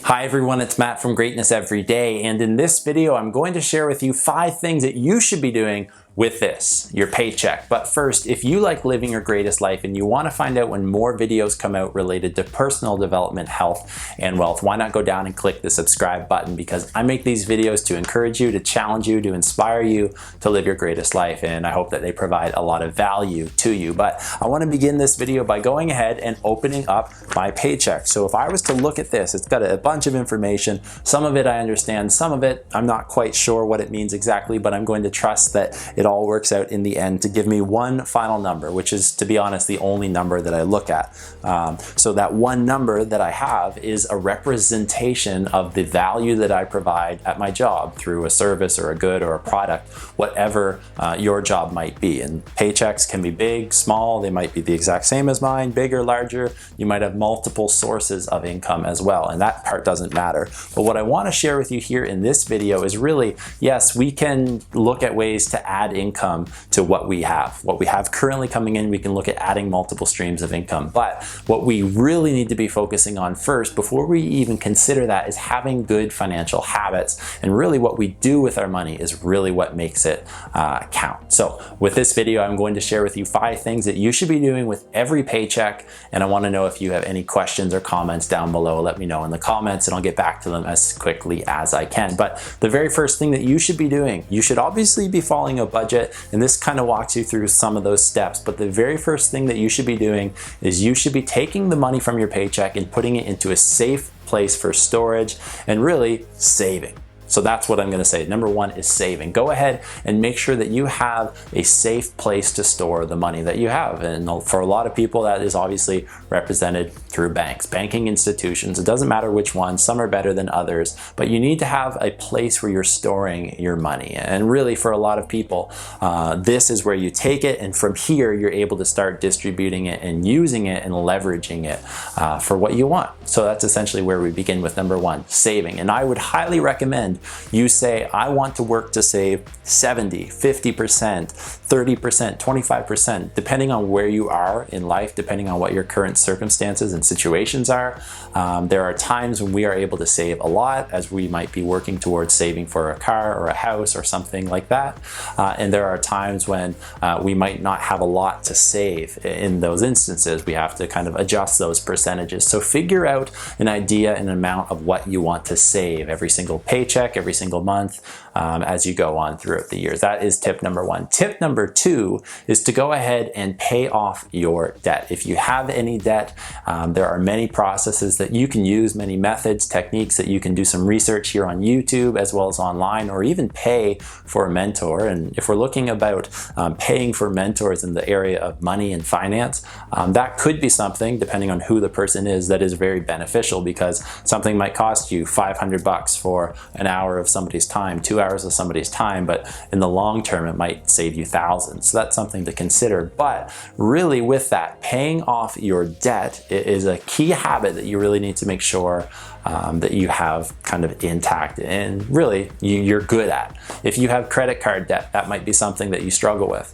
Hi everyone, it's Matt from Greatness Every Day, and in this video I'm going to share with you 5 things that you should be doing with this, your paycheck. But first, if you like living your greatest life and you want to find out when more videos come out related to personal development, health, and wealth, why not go down and click the subscribe button, because I make these videos to encourage you, to challenge you, to inspire you to live your greatest life, and I hope that they provide a lot of value to you. But I want to begin this video by going ahead and opening up my paycheck. So if I was to look at this, it's got a bunch of information. Some of it I understand, some of it I'm not quite sure what it means exactly, but I'm going to trust that it all works out in the end to give me one final number, which is, to be honest, the only number that I look at. So that one number that I have is a representation of the value that I provide at my job through a service or a good or a product, whatever your job might be. And paychecks can be big, small, they might be the exact same as mine, bigger, larger. You might have multiple sources of income as well, and that part doesn't matter. But what I want to share with you here in this video is really, yes, we can look at ways to add income to what we have. What we have currently coming in, we can look at adding multiple streams of income. But what we really need to be focusing on first, before we even consider that, is having good financial habits. And really what we do with our money is really what makes it count. So with this video, I'm going to share with you 5 things that you should be doing with every paycheck. And I want to know if you have any questions or comments down below. Let me know in the comments and I'll get back to them as quickly as I can. But the very first thing that you should be doing, you should obviously be following a budget, and this kind of walks you through some of those steps. But the very first thing that you should be doing is you should be taking the money from your paycheck and putting it into a safe place for storage and really saving. So that's what I'm going to say. Number 1 is saving. Go ahead and make sure that you have a safe place to store the money that you have. And for a lot of people, that is obviously represented through banks, banking institutions. It doesn't matter which one. Some are better than others, but you need to have a place where you're storing your money. And really, for a lot of people, this is where you take it, and from here, you're able to start distributing it and using it and leveraging it for what you want. So that's essentially where we begin with number 1, saving. And I would highly recommend you say, I want to work to save 70, 50%, 30%, 25%, depending on where you are in life, depending on what your current circumstances and situations are. There are times when we are able to save a lot, as we might be working towards saving for a car or a house or something like that. And there are times when we might not have a lot to save. In those instances, we have to kind of adjust those percentages. So figure out an idea, an amount of what you want to save every single paycheck, every single month, as you go on throughout the years. That is tip number 1. Tip number 2 is to go ahead and pay off your debt. If you have any debt, there are many processes that you can use, many methods, techniques that you can do some research here on YouTube as well as online, or even pay for a mentor. And if we're looking about paying for mentors in the area of money and finance, that could be something, depending on who the person is, that is very beneficial, because something might cost you $500 for an hour of somebody's time, 2 hours of somebody's time, but in the long term it might save you thousands. So that's something to consider. But really, with that, paying off your debt is a key habit that you really need to make sure that you have kind of intact and really you're good at. If you have credit card debt, that might be something that you struggle with.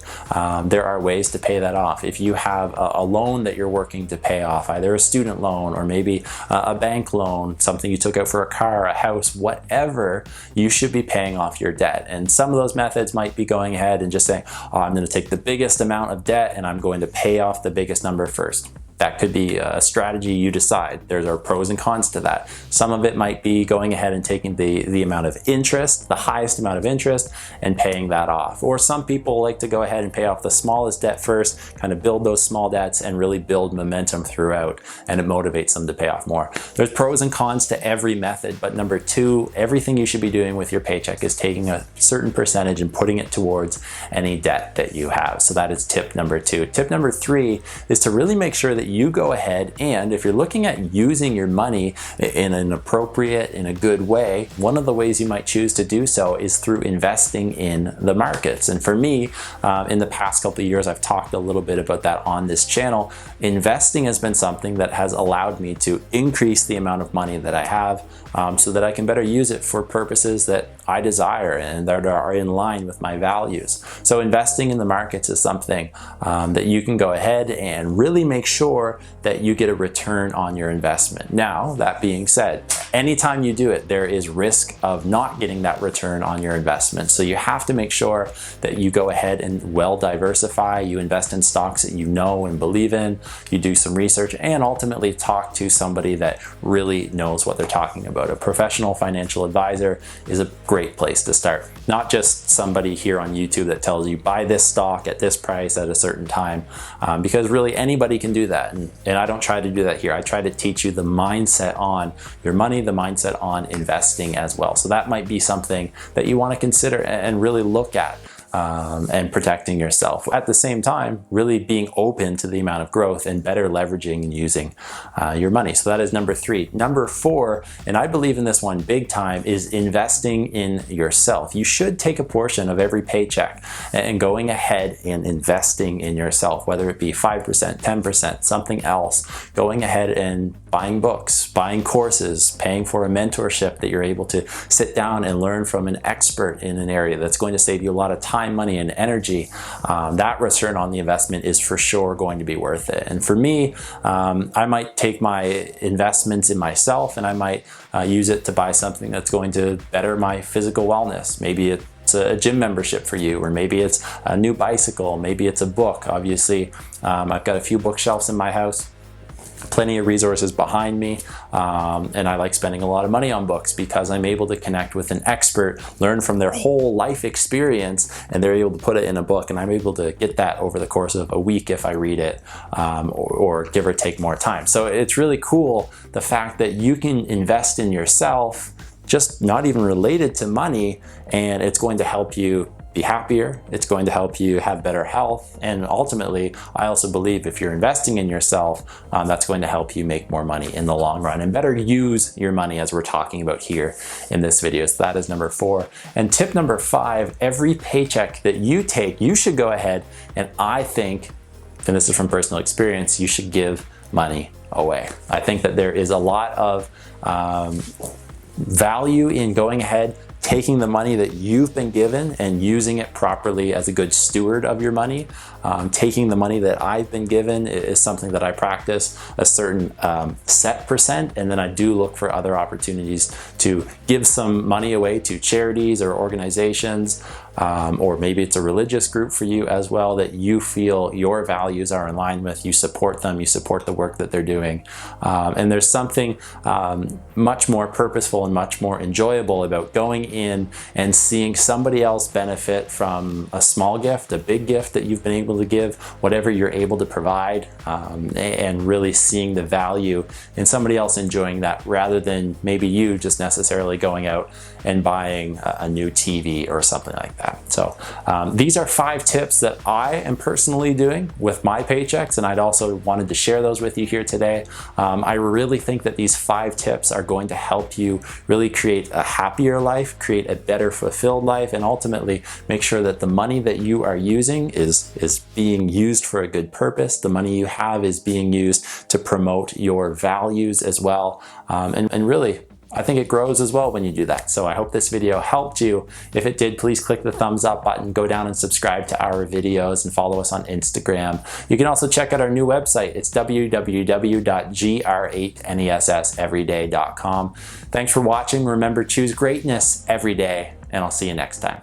There are ways to pay that off. If you have a loan that you're working to pay off, either a student loan or maybe a bank loan, something you took out for a car, a house, whatever, you should be paying off your debt. And some of those methods might be going ahead and just saying, oh, I'm going to take the biggest amount of debt and I'm going to pay off the biggest number first. That could be a strategy you decide. There are pros and cons to that. Some of it might be going ahead and taking the amount of interest, the highest amount of interest, and paying that off. Or some people like to go ahead and pay off the smallest debt first, kind of build those small debts and really build momentum throughout, and it motivates them to pay off more. There's pros and cons to every method, but number 2, everything you should be doing with your paycheck is taking a certain percentage and putting it towards any debt that you have. So that is tip number 2. Tip number 3 is to really make sure that you go ahead, and if you're looking at using your money in an appropriate, in a good way, one of the ways you might choose to do so is through investing in the markets. And for me, in the past couple of years, I've talked a little bit about that on this channel. Investing has been something that has allowed me to increase the amount of money that I have, so that I can better use it for purposes that I desire and that that are in line with my values. So investing in the markets is something that you can go ahead and really make sure that you get a return on your investment. Now, that being said, anytime you do it, there is risk of not getting that return on your investment. So you have to make sure that you go ahead and well diversify, you invest in stocks that you know and believe in, you do some research, and ultimately talk to somebody that really knows what they're talking about. A professional financial advisor is a great place to start. Not just somebody here on YouTube that tells you buy this stock at this price at a certain time, because really anybody can do that. And I don't try to do that here. I try to teach you the mindset on your money, the mindset on investing as well. So that might be something that you want to consider and really look at. And protecting yourself. At the same time, really being open to the amount of growth and better leveraging and using your money. So that is number 3. Number 4, and I believe in this one big time, is investing in yourself. You should take a portion of every paycheck and going ahead and investing in yourself, whether it be 5%, 10%, something else, going ahead and buying books, buying courses, paying for a mentorship that you're able to sit down and learn from an expert in an area that's going to save you a lot of time, money, and energy. That return on the investment is for sure going to be worth it. And for me, I might take my investments in myself and I might use it to buy something that's going to better my physical wellness. Maybe it's a gym membership for you, or maybe it's a new bicycle, maybe it's a book. Obviously, I've got a few bookshelves in my house, plenty of resources behind me, and I like spending a lot of money on books because I'm able to connect with an expert, learn from their whole life experience, and they're able to put it in a book, and I'm able to get that over the course of a week if I read it, or give or take more time. So it's really cool, the fact that you can invest in yourself, just not even related to money, and it's going to help you be happier, it's going to help you have better health, and ultimately, I also believe if you're investing in yourself, that's going to help you make more money in the long run and better use your money, as we're talking about here in this video. So that is number 4. And tip number 5, every paycheck that you take, you should go ahead and I think, and this is from personal experience, you should give money away. I think that there is a lot of value in going ahead, taking the money that you've been given and using it properly as a good steward of your money. Taking the money that I've been given is something that I practice a certain set percent, and then I do look for other opportunities to give some money away to charities or organizations, or maybe it's a religious group for you as well that you feel your values are in line with. You support them, you support the work that they're doing. And there's something much more purposeful and much more enjoyable about going in and seeing somebody else benefit from a small gift, a big gift that you've been able to give, whatever you're able to provide, and really seeing the value in somebody else enjoying that, rather than maybe you just necessarily going out and buying a new TV or something like that. So these are 5 tips that I am personally doing with my paychecks, and I'd also wanted to share those with you here today. I really think that these 5 tips are going to help you really create a happier life, create a better fulfilled life, and ultimately make sure that the money that you are using is being used for a good purpose. The money you have is being used to promote your values as well. And really, I think it grows as well when you do that. So I hope this video helped you. If it did, please click the thumbs up button, go down and subscribe to our videos, and follow us on Instagram. You can also check out our new website. It's www.gr8nesseveryday.com. Thanks for watching. Remember, choose greatness every day, and I'll see you next time.